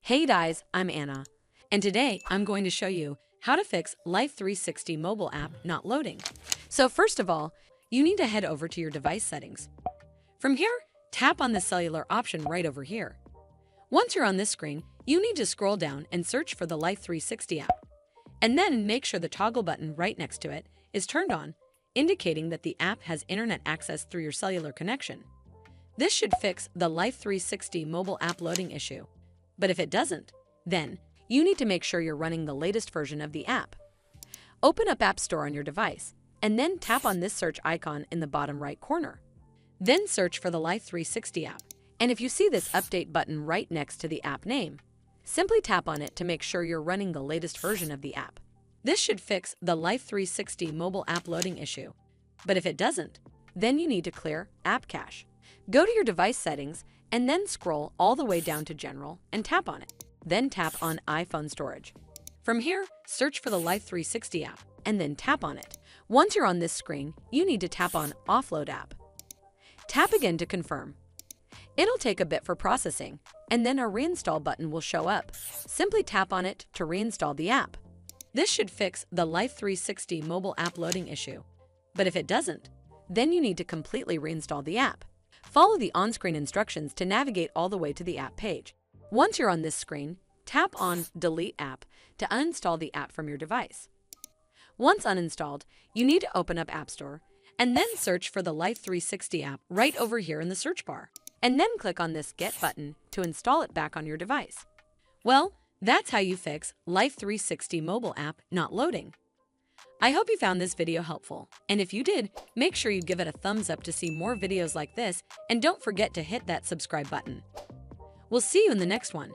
Hey guys, I'm Anna, and today I'm going to show you how to fix Life360 mobile app not loading. So first of all, you need to head over to your device settings. From here, tap on the cellular option right over here. Once you're on this screen, you need to scroll down and search for the Life360 app, and then make sure the toggle button right next to it is turned on, indicating that the app has internet access through your cellular connection. This should fix the Life360 mobile app loading issue. But if it doesn't, then you need to make sure you're running the latest version of the app. Open up App Store on your device, and then tap on this search icon in the bottom right corner. Then search for the Life360 app, and if you see this update button right next to the app name, simply tap on it to make sure you're running the latest version of the app. This should fix the Life360 mobile app loading issue. But if it doesn't, then you need to clear App Cache. Go to your device settings and then scroll all the way down to General and tap on it. Then tap on iPhone Storage. From here, search for the Life360 app and then tap on it. Once you're on this screen, you need to tap on Offload App. Tap again to confirm. It'll take a bit for processing, and then a Reinstall button will show up. Simply tap on it to reinstall the app. This should fix the Life360 mobile app loading issue. But if it doesn't, then you need to completely reinstall the app. Follow the on-screen instructions to navigate all the way to the app page. Once you're on this screen, tap on Delete App to uninstall the app from your device. Once uninstalled, you need to open up App Store and then search for the Life360 app right over here in the search bar, and then click on this Get button to install it back on your device. Well, that's how you fix Life360 mobile app not loading. I hope you found this video helpful, and if you did, make sure you give it a thumbs up to see more videos like this, and don't forget to hit that subscribe button. We'll see you in the next one.